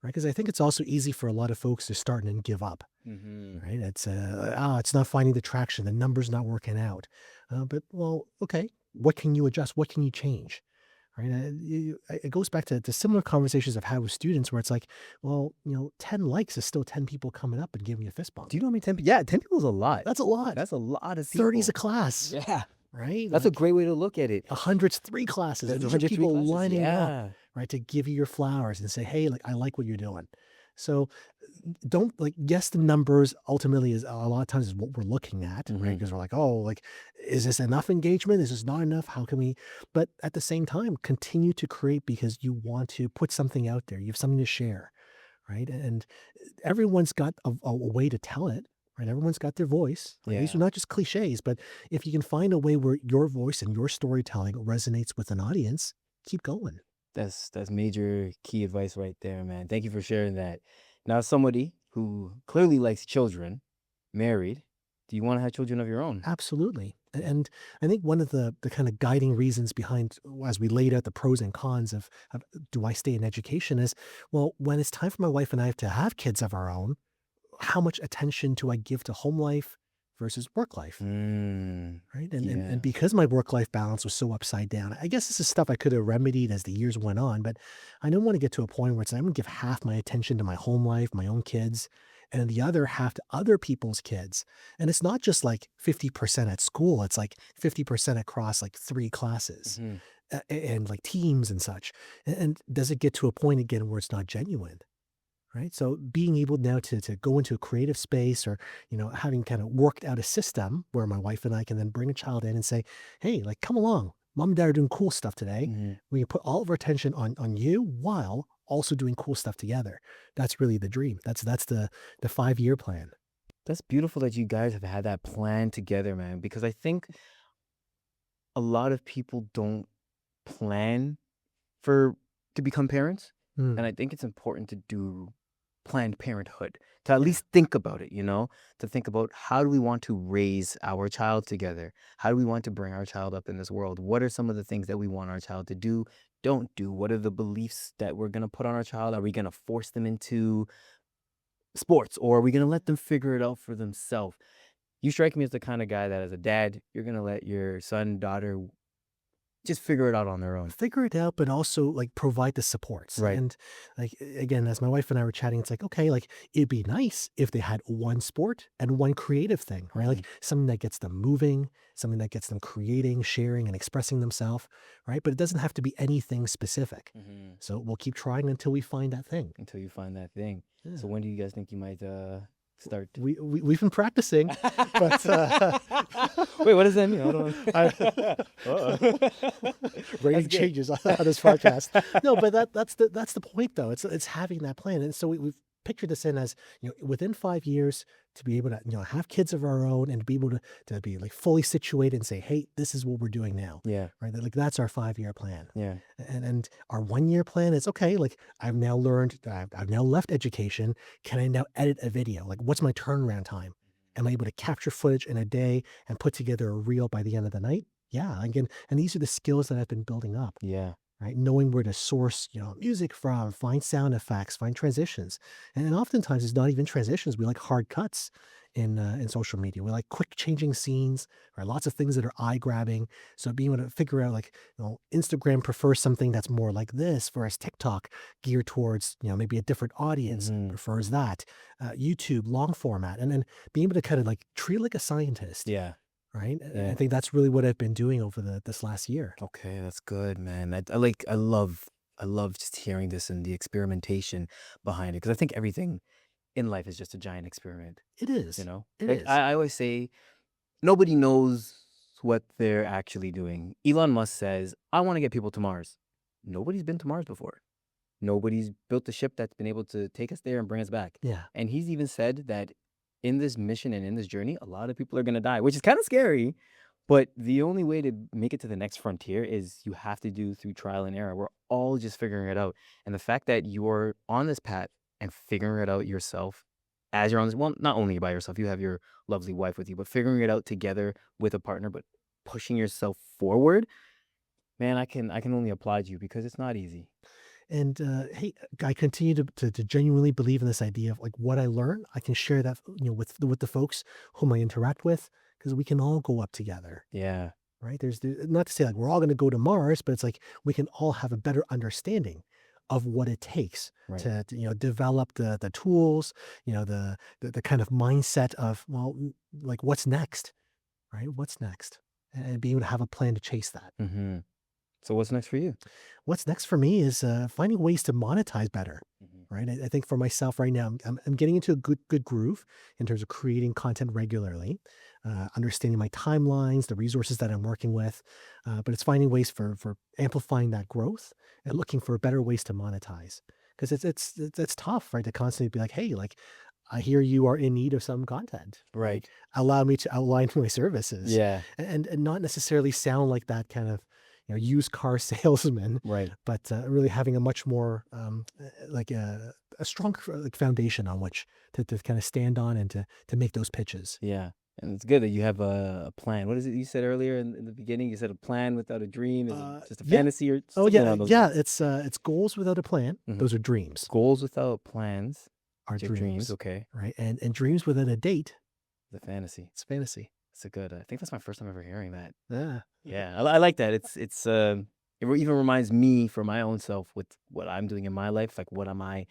right? Because I think it's also easy for a lot of folks to start and then give up, Mm-hmm. right? It's not finding the traction, the numbers not working out. But well, okay, what can you adjust? What can you change? Right? It goes back to similar conversations I've had with students where it's like, well, 10 likes is still 10 people coming up and giving you a fist bump. Do you know how many 10 people? Yeah, 10 people is a lot. That's a lot. That's a lot of people. 30's a class, Yeah. right? That's a Like great way to look at it. 100's 3 classes. There's These are 103 people classes. lining up, Yeah. right, to give you your flowers and say, hey, like I like what you're doing. So don't like, yes, the numbers ultimately is a lot of times is what we're looking at, right? Hmm. Because we're like, oh, like, is this enough engagement? Is this not enough? How can we? But at the same time, continue to create because you want to put something out there. You have something to share, right? And everyone's got a way to tell it, right? Everyone's got their voice, right? These are Yeah. not just cliches, but if you can find a way where your voice and your storytelling resonates with an audience, keep going. That's major key advice right there, man. Thank you for sharing that. Now, as somebody who clearly likes children, married, do you want to have children of your own? Absolutely. And I think one of the kind of guiding reasons behind, as we laid out the pros and cons of do I stay in education is, well, when it's time for my wife and I to have kids of our own, how much attention do I give to home life versus work life? Mm, Right. And yeah. because my work life balance was so upside down, I guess this is stuff I could have remedied as the years went on, but I don't want to get to a point where it's I'm gonna give half my attention to my home life, my own kids, and the other half to other people's kids. And it's not just like 50% at school, it's like 50% across like three classes Hmm. and like teams and such. And does it get to a point again where it's not genuine? Right. So being able now to go into a creative space or, having kind of worked out a system where my wife and I can then bring a child in and say, hey, like, come along. Mom and dad are doing cool stuff today. Hmm. We can put all of our attention on you while also doing cool stuff together. That's really the dream. That's the 5-year plan. That's beautiful that you guys have had that plan together, man, because I think a lot of people don't plan for to become parents, and Mm, I think it's important to do Planned Parenthood, to at yeah. least think about it, to think about how do we want to raise our child together? How do we want to bring our child up in this world? What are some of the things that we want our child to do, don't do? What are the beliefs that we're going to put on our child? Are we going to force them into sports, or are we going to let them figure it out for themselves? You strike me as the kind of guy that as a dad, you're going to let your son, daughter just figure it out on their own. Figure it out, but also like provide the supports. Right. And like again, as my wife and I were chatting, it's like, okay, like it'd be nice if they had one sport and one creative thing, right? Mhm. Like something that gets them moving, something that gets them creating, sharing, and expressing themselves, right? But it doesn't have to be anything specific. Mhm. So we'll keep trying until we find that thing. Until you find that thing. Yeah. So when do you guys think you might start? We've been practicing, but Wait, what does that mean? I don't. I, Uh-oh. That's rating good. changes on this podcast. No, but that's the point though. It's having that plan, and so we've pictured this in as within 5 years to be able to have kids of our own and to be able to be like fully situated and say, hey, this is what we're doing now, Yeah, right? Like that's our 5-year plan, yeah. and our 1-year plan is okay. Like I've now learned, I've now left education. Can I now edit a video? Like what's my turnaround time? Am I able to capture footage in a day and put together a reel by the end of the night? Yeah, again, and these are the skills that I've been building up, Yeah. right? Knowing where to source, music from, find sound effects, find transitions, and oftentimes it's not even transitions. We like hard cuts in social media. We like quick changing scenes, right? Lots of things that are eye grabbing. So being able to figure out like, Instagram prefers something that's more like this, whereas TikTok geared towards maybe a different audience Hmm. prefers that. YouTube long format, and then being able to kind of like treat it like a scientist, Yeah. right? I Yeah. think that's really what I've been doing over this last year. Okay, that's good, man. I love just hearing this and the experimentation behind it because I think everything in life is just a giant experiment. It You is. know, It like is. I always say, nobody knows what they're actually doing. Elon Musk says, "I want to get people to Mars." Nobody's been to Mars before. Nobody's built a ship that's been able to take us there and bring us back. Yeah. And he's even said that in this mission and in this journey, a lot of people are going to die, which is kind of scary. But the only way to make it to the next frontier is you have to do through trial and error. We're all just figuring it out. And the fact that you're on this path and figuring it out yourself as you're on this, well, not only by yourself, you have your lovely wife with you, but figuring it out together with a partner, but pushing yourself forward, man, I can only applaud you because it's not easy. And hey, I continue to genuinely believe in this idea of like what I learn, I can share that with the folks whom I interact with because we can all go up together, Yeah, right? Not to say like we're all going to go to Mars, but it's like we can all have a better understanding of what it takes right. to develop the tools, the kind of mindset of well, like what's next, right? What's next, and being able to have a plan to chase that. Hmm. So what's next for you? What's next for me is finding ways to monetize better. right? I think for myself right now, I'm getting into a good groove in terms of creating content regularly, understanding my timelines, the resources that I'm working with, but it's finding ways for amplifying that growth and looking for better ways to monetize. Because it's tough, right? To constantly be like, hey, like I hear you are in need of some content. Right. Like allow me to outline my services, Yeah. and not necessarily sound like that kind of used car salesman, Right. but really having a much more like a strong like foundation on which to kind of stand on and to make those pitches. Yeah. And it's good that you have a plan. What is it you said earlier in the beginning? You said a plan without a dream is just a Yeah. fantasy or Oh something yeah, along those yeah. lines. It's goals without a plan. Mhm. Those are dreams. Goals without plans, Are your dreams. dreams, Okay. right? And dreams without a date. The fantasy. It's fantasy. That's a good. I think that's my first time ever hearing that. Yeah. Yeah, I like that. Even reminds me for my own self with what I'm doing in my life. Like, what am I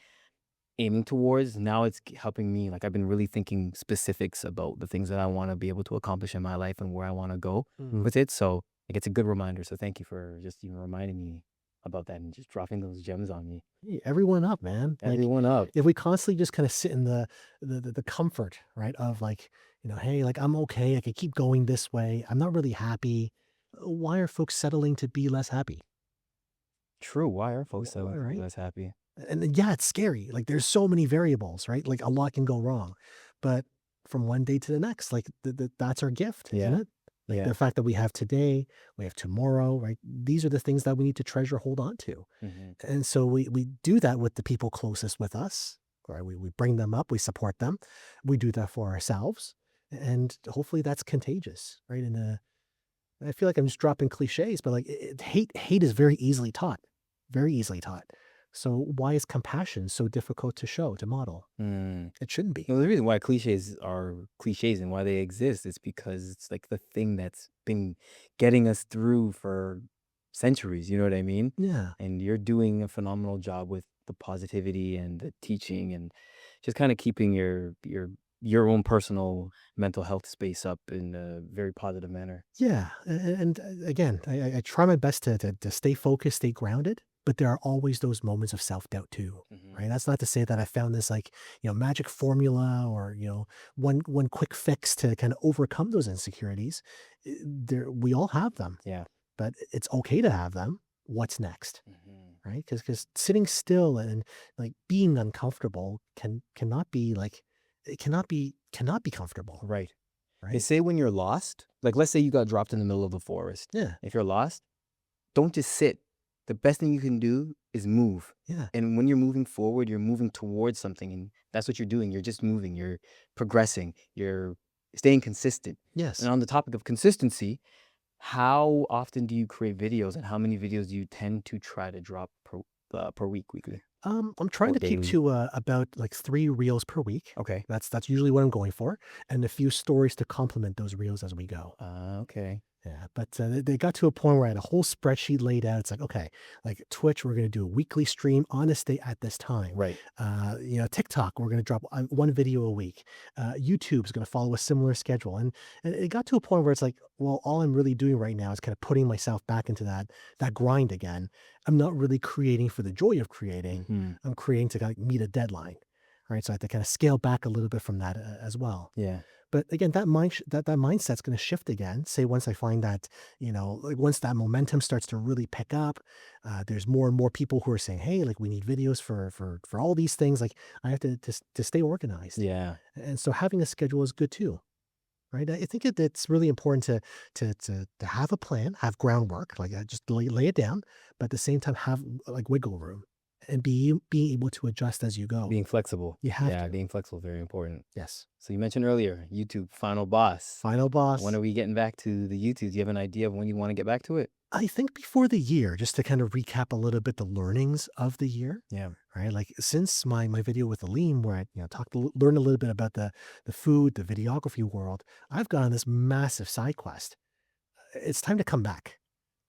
aiming towards? Now it's helping me. Like, I've been really thinking specifics about the things that I want to be able to accomplish in my life and where I want to go with it. So, like, it's a good reminder. So, thank you for just even reminding me about that and just dropping those gems on me. Hey, everyone up, man. Like Everyone up. if we constantly just kind of sit in the comfort, right, of like, hey, like I'm okay, I can keep going this way. I'm not really happy. Why are folks settling to be less happy? True. Why are folks so Right? less happy? And then, yeah, it's scary. Like there's so many variables, right? Like a lot can go wrong. But from one day to the next, like that's our gift, isn't Yeah. it? Like Yeah. the fact that we have today, we have tomorrow, right? These are the things that we need to treasure, hold on to. Hmm. And so we do that with the people closest with us, right? We bring them up, we support them. We do that for ourselves. And hopefully that's contagious, right? And I feel like I'm just dropping cliches, but like hate is very easily taught, very easily taught. So why is compassion so difficult to show, to model? Mm. It shouldn't be. No, the reason why cliches are cliches and why they exist is because it's like the thing that's been getting us through for centuries. You know what I mean? Yeah. And you're doing a phenomenal job with the positivity and the teaching and just kind of keeping your own personal mental health space up in a very positive manner. Yeah. And again, I try my best to stay focused, stay grounded, but there are always those moments of self-doubt too. Hmm. Right. That's not to say that I found this like, magic formula or, one quick fix to kind of overcome those insecurities. We all have them, Yeah. but it's okay to have them. What's next? Hmm. Right? Because sitting still and like being uncomfortable cannot be like it cannot be comfortable, Right. They right? say when you're lost, like let's say you got dropped in the middle of the forest. Yeah, If you're lost, don't just sit. The best thing you can do is move. yeah, And when you're moving forward, you're moving towards something. And that's what you're doing. You're just moving. You're progressing. You're staying consistent. And yes. on the topic of consistency, how often do you create videos and how many videos do you tend to try to drop per week, weekly, I'm trying or to keep daily? to about like 3 reels per week. Okay. That's usually what I'm going for, and a few stories to complement those reels as we go. Okay. Yeah, but they got to a point where I had a whole spreadsheet laid out. It's like, okay, like Twitch, we're going to do a weekly stream on this day at this time. Right. TikTok, we're going to drop one video a week. YouTube's going to follow a similar schedule. And it got to a point where it's like, well, all I'm really doing right now is kind of putting myself back into that grind again. I'm not really creating for the joy of creating. Hmm. I'm creating to like meet a deadline. Right. So I have to kind of scale back a little bit from that as well. Yeah. But again, that mindset's going to shift again. Say once I find that, like once that momentum starts to really pick up, there's more and more people who are saying, "Hey, like we need videos for all these things." Like I have to stay organized, Yeah. and so having a schedule is good too, right? I think it's really important to have a plan, have groundwork, like just lay it down, but at the same time have like wiggle room and being able to adjust as you go. Being flexible. You have Yeah. to, Being flexible, very important. yes. So you mentioned earlier, YouTube, Final Boss. Final When boss. are we getting back to the YouTube? Do you have an idea of when you want to get back to it? I think before the year, just to kind of recap a little bit the learnings of the year, Yeah. right? Like since my video with Aleem, where I learned a little bit about the food, the videography world, I've gone on this massive side quest. It's time to come back,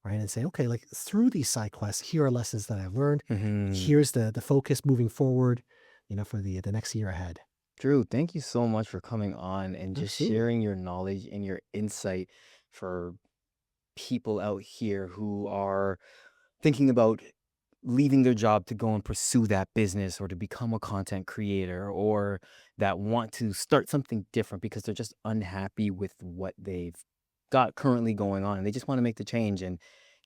right, and say, okay, like through these side quests, here are lessons that I've learned. Hmm. Here's the focus moving forward, for the next year ahead. Drew, thank you so much for coming on and just Absolutely. sharing your knowledge and your insight for people out here who are thinking about leaving their job to go and pursue that business or to become a content creator, or that want to start something different because they're just unhappy with what they've got currently going on and they just want to make the change. And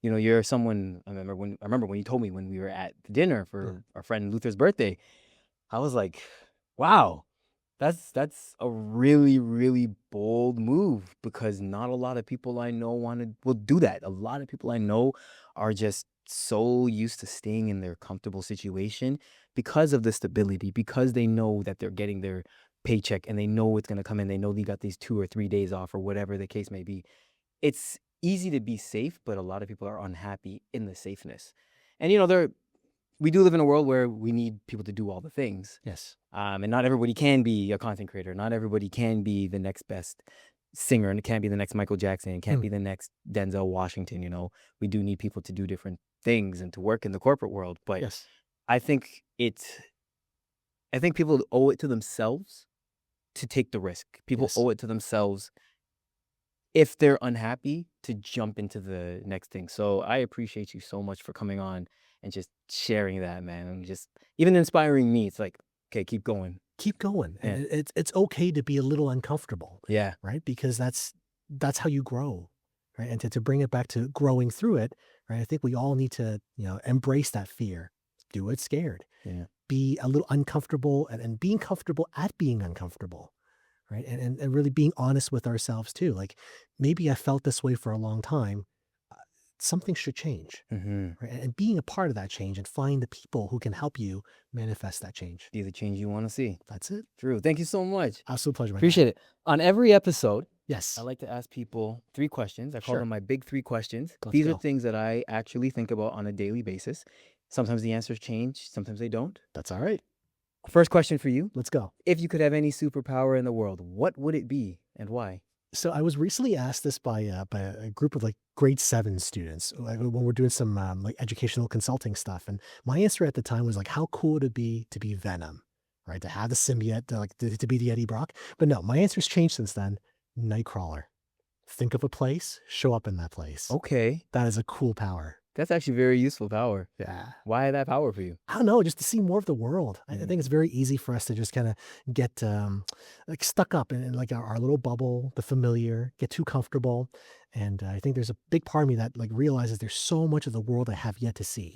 you're someone. I remember when you told me when we were at the dinner for our friend Luther's birthday, I was like, wow, that's a really, really bold move, because not a lot of people I know will do that. A lot of people I know are just so used to staying in their comfortable situation because of the stability, because they know that they're getting their paycheck and they know it's going to come in. They know they got these 2 or 3 days off or whatever the case may be. It's easy to be safe, but a lot of people are unhappy in the safeness. And we do live in a world where we need people to do all the things. Yes. And not everybody can be a content creator. Not everybody can be the next best singer, and it can't be the next Michael Jackson. It can't be the next Denzel Washington. We do need people to do different things and to work in the corporate world. But Yes. I think people owe it to themselves to take the risk. People Yes. owe it to themselves, if they're unhappy, to jump into the next thing. So I appreciate you so much for coming on and just sharing that, man. And just even inspiring me. It's like, okay, keep going. Keep going. Yeah. And it's okay to be a little uncomfortable, Yeah. right? Because that's how you grow, right? And to bring it back to growing through it, right? I think we all need to, embrace that fear. Do it scared. Yeah. Be a little uncomfortable and being comfortable at being uncomfortable, right? And really being honest with ourselves too. Like, maybe I felt this way for a long time. Something should change, right? And being a part of that change and find the people who can help you manifest that change. Be the change you want to see. That's it. Drew, thank you so much. Absolute pleasure. Appreciate it. On every episode, Yes. I like to ask people 3 questions. I call Sure. them my big 3 questions. Let's These are go. things that I actually think about on a daily basis. Sometimes the answers change, sometimes they don't. That's all right. First question for you. Let's go. If you could have any superpower in the world, what would it be and why? So I was recently asked this by a group of like grade 7 students when we're doing some like educational consulting stuff. And my answer at the time was like, how cool would it be to be Venom, right? To have the symbiote, to be the Eddie Brock. But no, my answer's changed since then. Nightcrawler. Think of a place, show up in that place. Okay. That is a cool power. That's actually very useful power. Yeah. Why that power for you? I don't know, just to see more of the world. I think it's very easy for us to just kind of get like stuck up in like our little bubble, the familiar, get too comfortable. And I think there's a big part of me that like realizes there's so much of the world I have yet to see.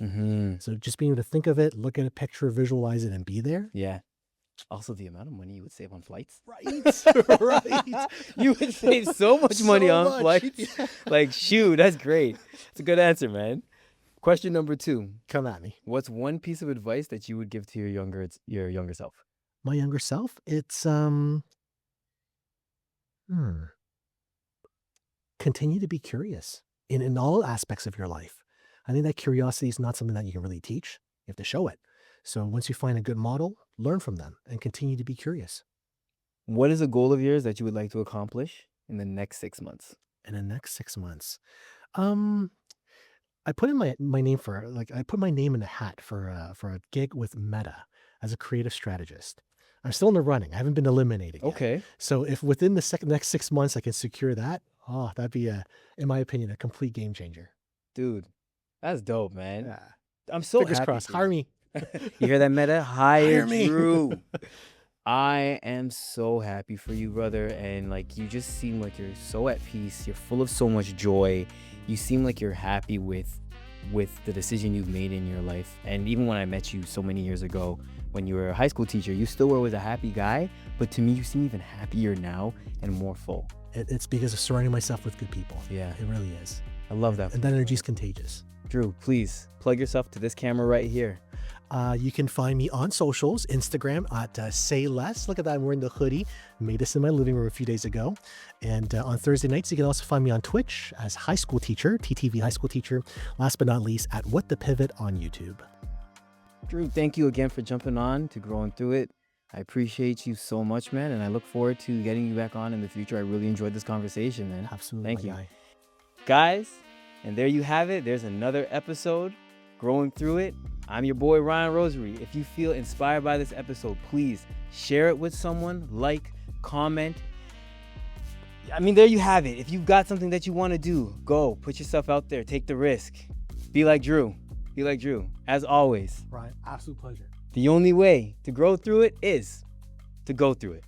So just being able to think of it, look at a picture, visualize it, and be there. Yeah. Also, the amount of money you would save on flights. Right. Right. You would save so much money So on much. flights. Yeah. Like, shoot, that's great. It's a good answer, man. Question number 2. Come at me. What's one piece of advice that you would give to your younger self? My younger self, it's continue to be curious in all aspects of your life. I think that curiosity is not something that you can really teach. You have to show it. So once you find a good model, learn from them and continue to be curious. What is a goal of yours that you would like to accomplish in the next 6 months? In the next 6 months, I put in my name I put my name in a hat for a gig with Meta as a creative strategist. I'm still in the running. I haven't been eliminated yet. Okay. So if within the next 6 months I can secure that, that'd be in my opinion, a complete game changer. Dude, that's dope, man. Yeah. I'm so Fingers happy crossed. for Hire you. me. You hear that, Meta? Hire me. Drew. I am so happy for you, brother. And like, you just seem like you're so at peace. You're full of so much joy. You seem like you're happy with the decision you've made in your life. And even when I met you so many years ago, when you were a high school teacher, you still were always a happy guy. But to me, you seem even happier now and more full. It's because of surrounding myself with good people. Yeah. It really is. I love that. And that energy is contagious. Drew, please plug yourself to this camera right here. You can find me on socials, Instagram at Say Less. Look at that, I'm wearing the hoodie. Made this in my living room a few days ago. And on Thursday nights, you can also find me on Twitch as High School Teacher, TTV High School Teacher. Last but not least, at What the Pivot on YouTube. Drew, thank you again for jumping on to Growing Through It. I appreciate you so much, man. And I look forward to getting you back on in the future. I really enjoyed this conversation, man. Absolutely. Thank you. Guy. Guys, and there you have it. There's another episode, Growing Through It. I'm your boy, Ryan Rosary. If you feel inspired by this episode, please share it with someone, like, comment. I mean, there you have it. If you've got something that you want to do, go, put yourself out there, take the risk. Be like Drew. Be like Drew. As always, Ryan, absolute pleasure. the only way to grow through it is to go through it.